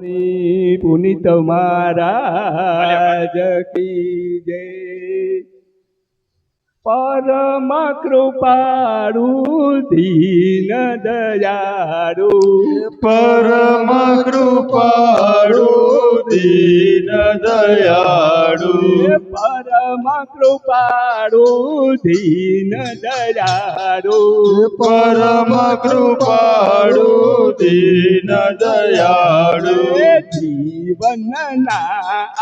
શ્રી પુનિત મહારાજ કી જય। પરમ કૃપાળુ દીન દયાળુ, પરમ કૃપાળુ દીન દયાળુ, પરમ કૃપાળુ દીન દયાળુ, પરમ કૃપાળુ દીન દયાળુ, જીવનના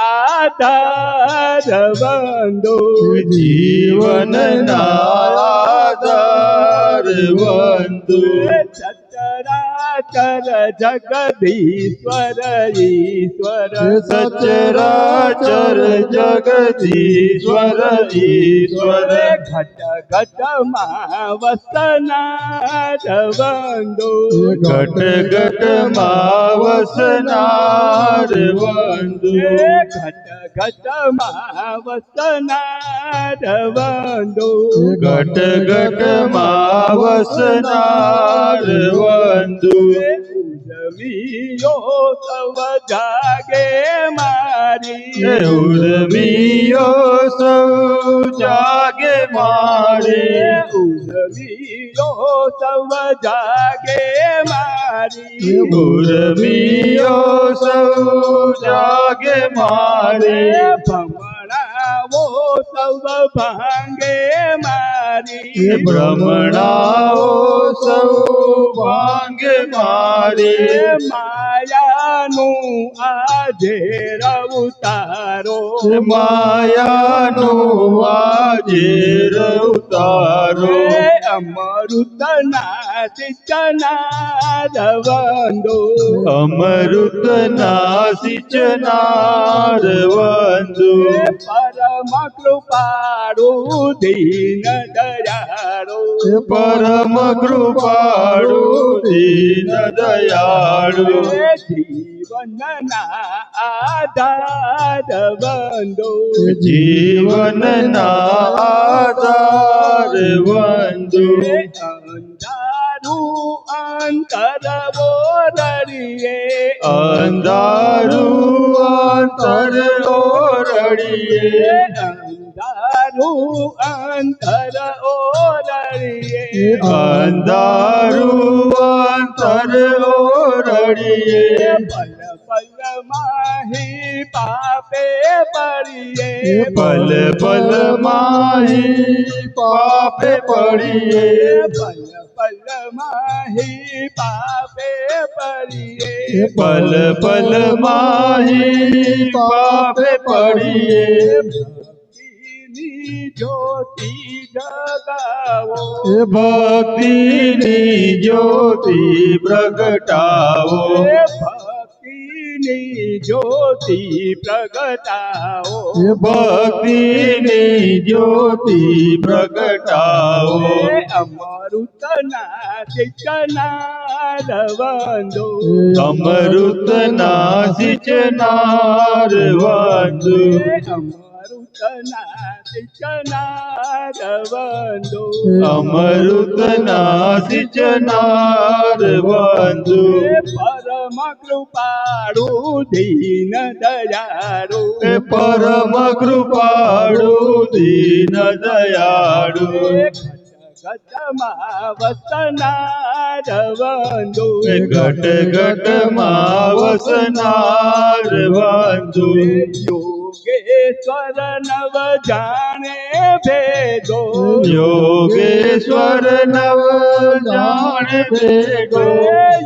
આધાર બંધુ, જીવનના આધાર બંધુ, સચરાચર જગદીશ્વર ઈશ્વર, સચરાચર જગદીશ્વર ઈશ્વર, ઘટ ઘટમાં વસનાર બંધુ, ઘટ ઘટમાં વસનાર બંધુ, ઘટ ઘટમાં વસનાર બંધુ, ઘટ ઘટમાં વસનાર બંધુ, ઉર્મિયો સવ જાગે મારી, ઉર્મિયો સૌ જાગે મારી, ઉર્મિયો સવ જાગે મારી, ઉર્મિયો સૌ જાગે મારી, ભમણાવો સવ ભાંગે મારી, ભ્રમણાઓ સૌ ભાંગે મારી, માયાનું આજે અવતારો, માયાનું આજે અવતારો, અમૃતના સિંચનાર બંધુ, અમૃતના સિંચનાર બંધુ, પરમ કૃપાળુ દીન દયાળુ, પરમ કૃપાળુ દીન દયાળુ, જીવનના આધાર બંધુ, જીવનના આધાર બંધુ, અંધારું અંતર ઓરડીએ, અંધારું અંતર ઓરડીએ, અંધારું અંતર ઓરડીએ, અંધારું અંતર ઓરડીએ, પલ પલ માહી પાપે પડીએ, પલ પલ માહી પાપે પડીએ, પલ પલ માહી પાપે પડીએ, પલ પલ માહી પાપે પડીએ, ભક્તિની જ્યોતિ જગાવો, ભક્તિની જ્યોતિ પ્રગટાવો, ભક્તિની જ્યોતિ પ્રગટાવો, ભક્તિની જ્યોતિ પ્રગટાવો, અમૃતના સિંચનાર બંધુ, અમૃતના સિંચનાર બંધુ, અમૃતના સિંચનાર બંધુ, અમૃતના સિંચનાર બંધુ, પરમ કૃપાળુ દીન દયાળુ, પરમ કૃપાળુ દીન દયાળુ, ઘટમાં વસનાર બંધુ, ઘટ ઘટમાં વસનાર બંધુ, યોગેશ્વર નવ જાણે ભેદો, યોગેશ્વર નવ જાણે ભેદો,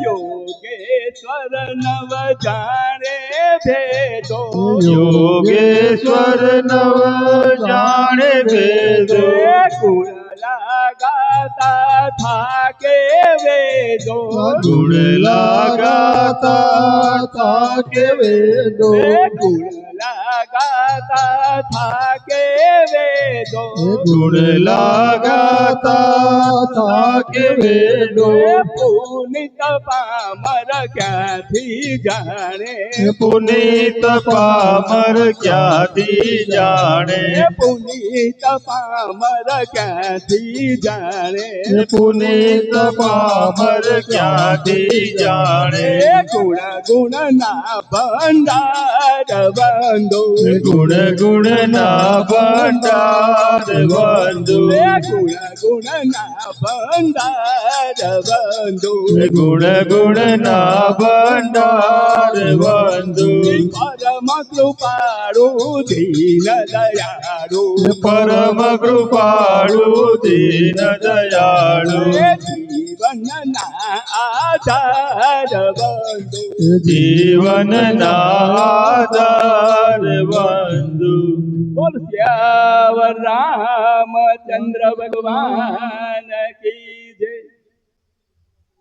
યોગેશ્વર નવ જાણે ભેદો, યોગેશ્વર નવ જાણે ભેદો, ગુણ લાગાતા થાકે વેદો, ગુણ લાગાતા થાકે વેદો, ગુણ लगाता થાકે વેદો ગુણ લાગાતા થાકે વેદો પુનિત પામર ક્યાંથી જાણે પુનિત પામર ક્યાંથી જાણે પુનિત પામર ક્યાંથી જાણે પુનિત પામર ક્યાંથી જાણે ગુણ ગુણ ના ભંડાર બંધુ ગુણ ગુણ ના ભંડાર બંધુ ગુણ ગુણ ના ભંડાર બંધુ ગુણ ગુણ ના ભંડાર બંધુ પરમ કૃપાળુ દીન દયાળુ પરમ કૃપાળુ દીન દયાળુ જીવન ના આધાર બંધુ જીવન ના આધાર બંધુ બોલ શ્યાવર રામચંદ્ર ભગવાન